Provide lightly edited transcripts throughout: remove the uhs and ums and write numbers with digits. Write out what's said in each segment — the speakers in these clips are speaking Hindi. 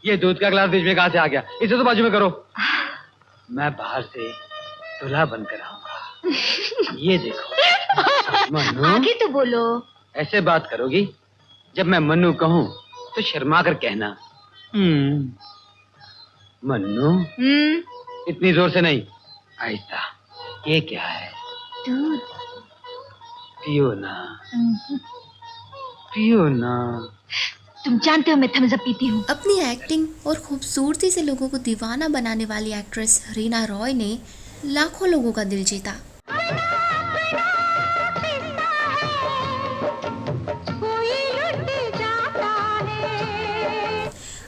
ये दूध का गिलास बीच में कहाँ से आ गया? इसे तो बाजू में करो। मैं बाहर से दूल्हा बनकर आऊंगा। ये देखो। मन्नू, आगे तो बोलो। ऐसे बात करोगी? जब मैं मन्नू कहूँ तो शर्मा कर कहना। मन्नू। इतनी जोर से नहीं, आहिस्ता। ये क्या है? दूध। पियो ना, पियो ना। तुम जानते हो मैं थम्स अप पीती हूँ। अपनी एक्टिंग और खूबसूरती से लोगों को दीवाना बनाने वाली एक्ट्रेस रीना रॉय ने लाखों लोगों का दिल जीता।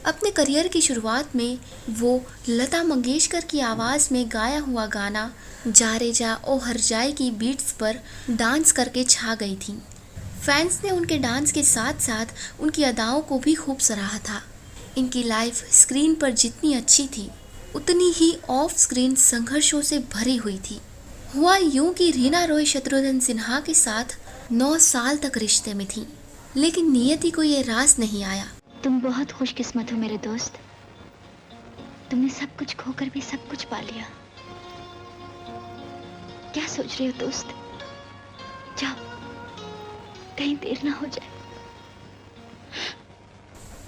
अपने करियर की शुरुआत में वो लता मंगेशकर की आवाज़ में गाया हुआ गाना जा रे जा ओ हर जाए की बीट्स पर डांस करके छा गई थी। फैंस ने उनके डांस के साथ साथ उनकी अदाओं को भी खूब सराहा था। इनकी लाइफ स्क्रीन पर जितनी अच्छी थी उतनी ही ऑफ स्क्रीन संघर्षों से भरी हुई थी। हुआ यूं कि रीना रॉय शत्रुघ्न सिन्हा के साथ 9 साल तक रिश्ते में थी, लेकिन नियति को ये रास नहीं आया। तुम बहुत खुशकिस्मत हो मेरे दोस्त। तुमने सब कुछ खोकर भी सब कुछ पा लिया। क्या सोच रहे हो दोस्त? जाओ, कहीं देर ना हो जाए।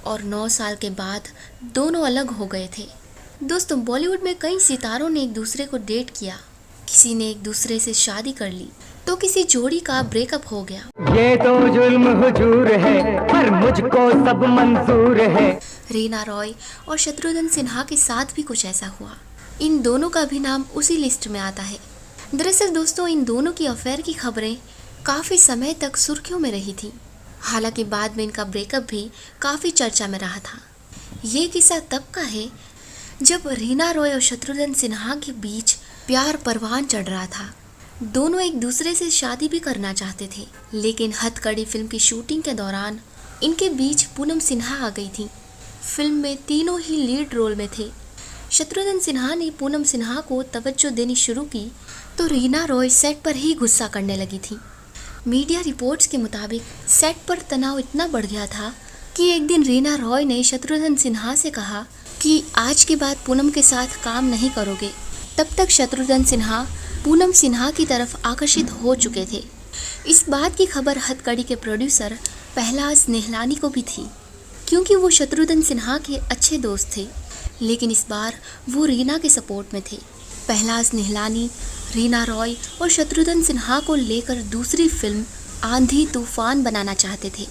और 9 साल के बाद दोनों अलग हो गए थे। दोस्तों, बॉलीवुड में कई सितारों ने एक दूसरे को डेट किया, किसी ने एक दूसरे से शादी कर ली, तो किसी जोड़ी का ब्रेकअप हो गया। ये तो जुल्म हुजूर है, पर मुझको सब मंजूर है। रीना रॉय और शत्रुघ्न सिन्हा के साथ भी कुछ ऐसा हुआ। इन दोनों का भी नाम उसी लिस्ट में आता है। दरअसल दोस्तों, इन दोनों की अफेयर की खबरें काफ़ी समय तक सुर्खियों में रही थी। हालांकि बाद में इनका ब्रेकअप भी काफ़ी चर्चा में रहा था। ये किस्सा तब का है जब रीना रॉय और शत्रुघ्न सिन्हा के बीच प्यार परवान चढ़ रहा था। दोनों एक दूसरे से शादी भी करना चाहते थे, लेकिन हथकड़ी फिल्म की शूटिंग के दौरान इनके बीच पूनम सिन्हा आ गई थी। फिल्म में तीनों ही लीड रोल में थे। शत्रुघ्न सिन्हा ने पूनम सिन्हा को तवज्जो देनी शुरू की तो रीना रॉय सेट पर ही गुस्सा करने लगी थी। मीडिया रिपोर्ट्स के मुताबिक सेट पर तनाव इतना बढ़ गया था कि एक दिन रीना रॉय ने शत्रुघ्न सिन्हा से कहा कि आज के बाद पूनम के साथ काम नहीं करोगे। तब तक शत्रुघ्न सिन्हा पूनम सिन्हा की तरफ आकर्षित हो चुके थे। इस बात की खबर हथकड़ी के प्रोड्यूसर पहलाज निहलानी को भी थी, क्योंकि वो शत्रुघ्न सिन्हा के अच्छे दोस्त थे, लेकिन इस बार वो रीना के सपोर्ट में थे। पहलाज निहलानी रीना रॉय और शत्रुघ्न सिन्हा को लेकर दूसरी फिल्म आंधी तूफान बनाना चाहते थे,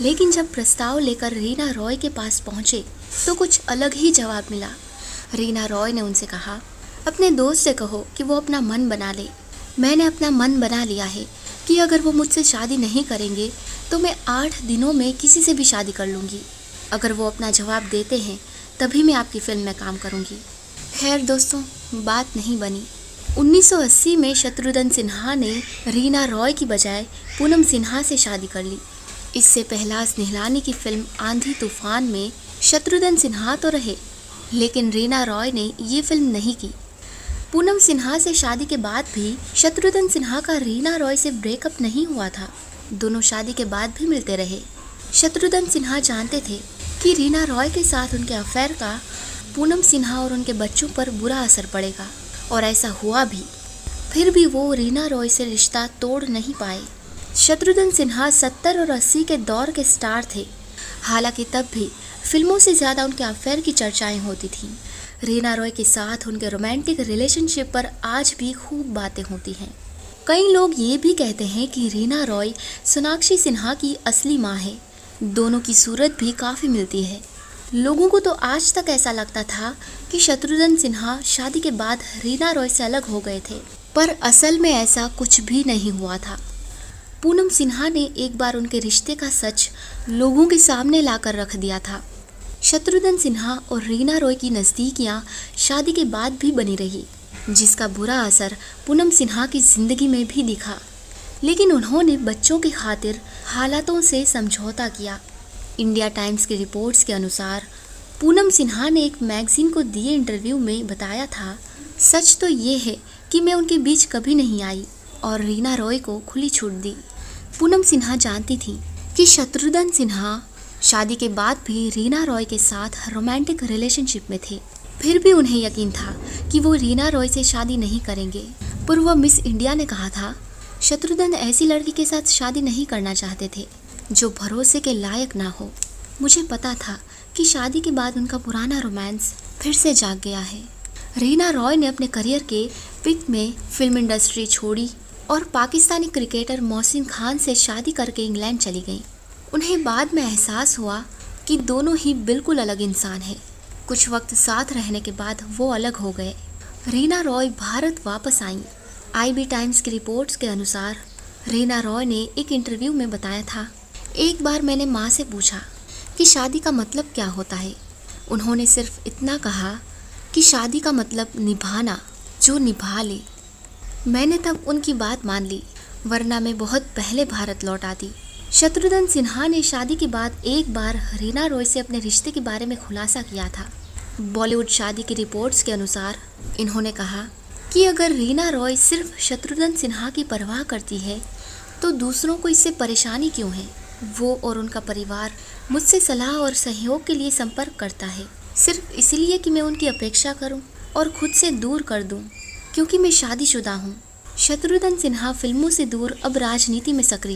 लेकिन जब प्रस्ताव लेकर रीना रॉय के पास पहुंचे तो कुछ अलग ही जवाब मिला। रीना रॉय ने उनसे कहा, अपने दोस्त से कहो कि वो अपना मन बना ले। मैंने अपना मन बना लिया है कि अगर वो मुझसे शादी नहीं करेंगे तो मैं 8 दिनों में किसी से भी शादी कर लूँगी। अगर वो अपना जवाब देते हैं तभी मैं आपकी फिल्म में काम करूँगी। खैर दोस्तों, बात नहीं बनी। 1980 में शत्रुघ्न सिन्हा ने रीना रॉय की बजाय पूनम सिन्हा से शादी कर ली। इससे पहलाज निहलानी की फिल्म आंधी तूफान में शत्रुघ्न सिन्हा तो रहे, लेकिन रीना रॉय ने ये फिल्म नहीं की। पूनम सिन्हा से शादी के बाद भी शत्रुघ्न सिन्हा का रीना रॉय से ब्रेकअप नहीं हुआ था। दोनों शादी के बाद भी मिलते रहे। शत्रुघ्न सिन्हा जानते थे कि रीना रॉय के साथ उनके अफेयर का पूनम सिन्हा और उनके बच्चों पर बुरा असर पड़ेगा, और ऐसा हुआ भी। फिर भी वो रीना रॉय से रिश्ता तोड़ नहीं पाए। शत्रुघ्न सिन्हा 70 और 80 के दौर के स्टार थे। हालांकि तब भी फिल्मों से ज़्यादा उनके अफेयर की चर्चाएं होती थीं। रीना रॉय के साथ उनके रोमांटिक रिलेशनशिप पर आज भी खूब बातें होती हैं। कई लोग ये भी कहते हैं कि रीना रॉय सोनाक्षी सिन्हा की असली माँ है। दोनों की सूरत भी काफ़ी मिलती है। लोगों को तो आज तक ऐसा लगता था कि शत्रुघ्न सिन्हा शादी के बाद रीना रॉय से अलग हो गए थे, पर असल में ऐसा कुछ भी नहीं हुआ था। पूनम सिन्हा ने एक बार उनके रिश्ते का सच लोगों के सामने लाकर रख दिया था। शत्रुघ्न सिन्हा और रीना रॉय की नज़दीकियाँ शादी के बाद भी बनी रही, जिसका बुरा असर पूनम सिन्हा की ज़िंदगी में भी दिखा। लेकिन उन्होंने बच्चों की खातिर हालातों से समझौता किया। इंडिया टाइम्स की रिपोर्ट्स के अनुसार पूनम सिन्हा ने एक मैगजीन को दिए इंटरव्यू में बताया था, सच तो ये है कि मैं उनके बीच कभी नहीं आई और रीना रॉय को खुली छूट दी। पूनम सिन्हा जानती थी कि शत्रुघ्न सिन्हा शादी के बाद भी रीना रॉय के साथ रोमांटिक रिलेशनशिप में थे। फिर भी उन्हें यकीन था कि वो रीना रॉय से शादी नहीं करेंगे। पूर्व मिस इंडिया ने कहा था, शत्रुघ्न ऐसी लड़की के साथ शादी नहीं करना चाहते थे जो भरोसे के लायक ना हो। मुझे पता था कि शादी के बाद उनका पुराना रोमांस फिर से जाग गया है। रीना रॉय ने अपने करियर के पीक में फिल्म इंडस्ट्री छोड़ी और पाकिस्तानी क्रिकेटर मोहसिन खान से शादी करके इंग्लैंड चली गईं। उन्हें बाद में एहसास हुआ कि दोनों ही बिल्कुल अलग इंसान हैं। कुछ वक्त साथ रहने के बाद वो अलग हो गए। रीना रॉय भारत वापस आईं। IB टाइम्स की रिपोर्ट्स के अनुसार रीना रॉय ने एक इंटरव्यू में बताया था, एक बार मैंने माँ से पूछा कि शादी का मतलब क्या होता है। उन्होंने सिर्फ इतना कहा कि शादी का मतलब निभाना, जो निभा ले। मैंने तब उनकी बात मान ली, वरना मैं बहुत पहले भारत लौट आती। शत्रुघ्न सिन्हा ने शादी के बाद एक बार रीना रॉय से अपने रिश्ते के बारे में खुलासा किया था। बॉलीवुड शादी की रिपोर्ट्स के अनुसार इन्होंने कहा कि अगर रीना रॉय सिर्फ शत्रुघ्न सिन्हा की परवाह करती है तो दूसरों को इससे परेशानी क्यों है। वो और उनका परिवार मुझसे सलाह और सहयोग के लिए संपर्क करता है, सिर्फ इसलिए कि मैं उनकी अपेक्षा करूं और खुद से दूर कर दूं, क्योंकि मैं शादीशुदा हूं। शत्रुघ्न सिन्हा फिल्मों से दूर अब राजनीति में सक्रिय